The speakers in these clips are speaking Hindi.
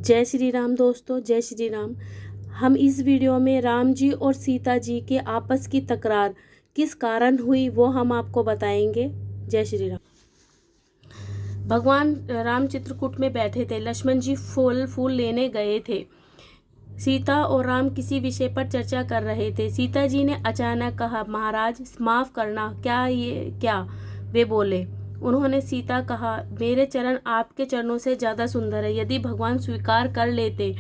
जय श्री राम दोस्तों, जय श्री राम। हम इस वीडियो में राम जी और सीता जी के आपस की तकरार किस कारण हुई वो हम आपको बताएंगे। जय श्री राम। भगवान राम चित्रकूट में बैठे थे। लक्ष्मण जी फूल लेने गए थे। सीता और राम किसी विषय पर चर्चा कर रहे थे। सीता जी ने अचानक कहा, महाराज माफ करना, क्या वे बोले। उन्होंने सीता कहा, मेरे चरण आपके चरणों से ज्यादा सुंदर है। यदि भगवान स्वीकार कर लेते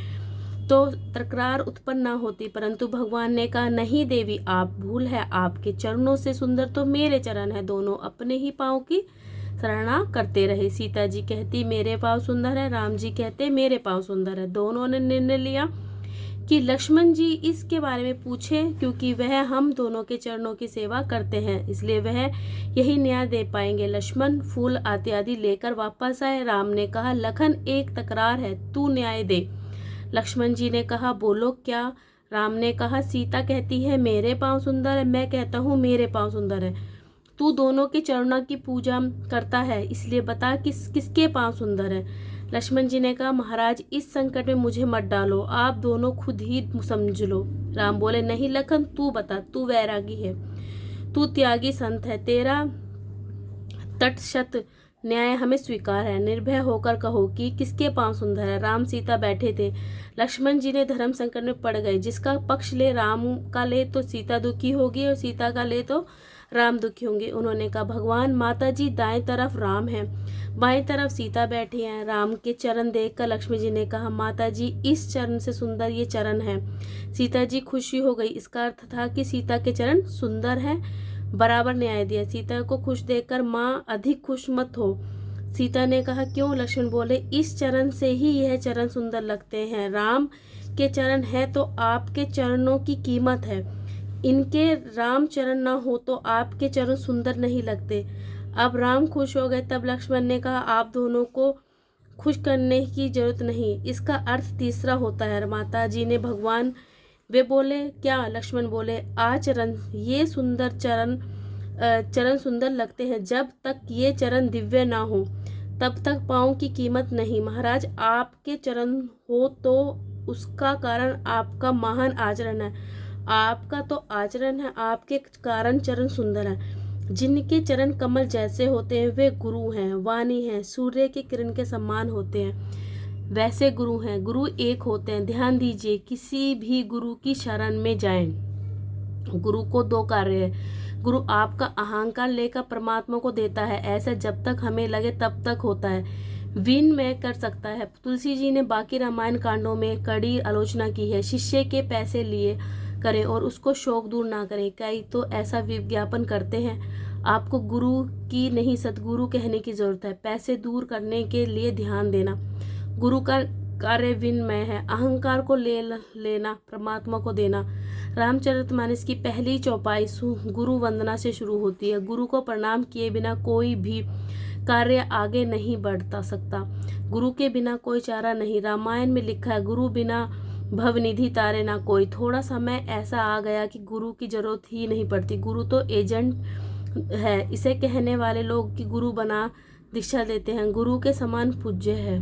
तो तकरार उत्पन्न न होती, परंतु भगवान ने कहा, नहीं देवी, आप भूल है, आपके चरणों से सुंदर तो मेरे चरण है। दोनों अपने ही पाँव की सराहना करते रहे। सीता जी कहती, मेरे पाँव सुंदर है। राम जी कहते, मेरे पाँव सुंदर है। दोनों ने निर्णय लिया कि लक्ष्मण जी इसके बारे में पूछें, क्योंकि वह हम दोनों के चरणों की सेवा करते हैं, इसलिए वह यही न्याय दे पाएंगे। लक्ष्मण फूल आदि लेकर वापस आए। राम ने कहा, लखन, एक तकरार है, तू न्याय दे। लक्ष्मण जी ने कहा, बोलो क्या। राम ने कहा, सीता कहती है मेरे पाँव सुंदर है, मैं कहता हूँ मेरे पाँव सुंदर है। तू दोनों के चरणों की पूजा करता है, इसलिए बता किसके पाँव सुंदर है। लक्ष्मण जी ने कहा, महाराज इस संकट में मुझे मत डालो, आप दोनों खुद ही समझ लो। राम बोले, नहीं लखन, तू बता, तू वैरागी है, तू त्यागी संत है, तेरा तटस्थ न्याय हमें स्वीकार है। निर्भय होकर कहो कि किसके पाँव सुंदर है। राम सीता बैठे थे। लक्ष्मण जी ने धर्म संकट में पड़ गए। जिसका पक्ष ले, राम का ले तो सीता दुखी होगी और सीता का ले तो राम दुखी होंगे। उन्होंने कहा, भगवान, माता जी दाएं तरफ राम है, बाएं तरफ सीता बैठी हैं। राम के चरण देखकर लक्ष्मण जी ने कहा, माता जी इस चरण से सुंदर ये चरण है। सीता जी खुशी हो गई। इसका अर्थ था कि सीता के चरण सुंदर हैं। बराबर न्याय दिया। सीता को खुश देखकर माँ अधिक खुश मत हो। सीता ने कहा, क्यों। लक्ष्मण बोले, इस चरण से ही यह चरण सुंदर लगते हैं। राम के चरण है तो आपके चरणों की कीमत है। इनके राम चरण न हो तो आपके चरण सुंदर नहीं लगते। अब राम खुश हो गए। तब लक्ष्मण ने कहा, आप दोनों को खुश करने की जरूरत नहीं, इसका अर्थ तीसरा होता है। माता जी ने भगवान, वे बोले, क्या। लक्ष्मण बोले, आचरण, ये सुंदर चरण सुंदर लगते हैं। जब तक ये चरण दिव्य ना हो तब तक पाँव की कीमत नहीं। महाराज आपके चरण हो तो उसका कारण आपका महान आचरण है। आपका तो आचरण है, आपके कारण चरण सुंदर है। जिनके चरण कमल जैसे होते हैं वे गुरु हैं, वाणी हैं, सूर्य की किरण के समान होते हैं, वैसे गुरु हैं। गुरु एक होते हैं। ध्यान दीजिए, किसी भी गुरु की शरण में जाएं। गुरु को दो कार्य है। गुरु आपका अहंकार लेकर परमात्मा को देता है, ऐसा जब तक हमें लगे तब तक होता है। विनय कर सकता है। तुलसी जी ने बाकी रामायण कांडों में कड़ी आलोचना की है। शिष्य के पैसे लिए करें और उसको शौक दूर ना करें। कई तो ऐसा विज्ञापन करते हैं। आपको गुरु की नहीं सतगुरु कहने की जरूरत है। पैसे दूर करने के लिए ध्यान देना गुरु का कार्य विनय है। अहंकार को लेना परमात्मा को देना। रामचरितमानस की पहली चौपाई गुरु वंदना से शुरू होती है। गुरु को प्रणाम किए बिना कोई भी कार्य आगे नहीं बढ़ता सकता। गुरु के बिना कोई चारा नहीं। रामायण में लिखा है, गुरु बिना भवनिधि तारे ना कोई। थोड़ा समय ऐसा आ गया कि गुरु की जरूरत ही नहीं पड़ती। गुरु तो एजेंट है। इसे कहने वाले लोग कि गुरु बना दीक्षा देते हैं, गुरु के समान पूज्य है।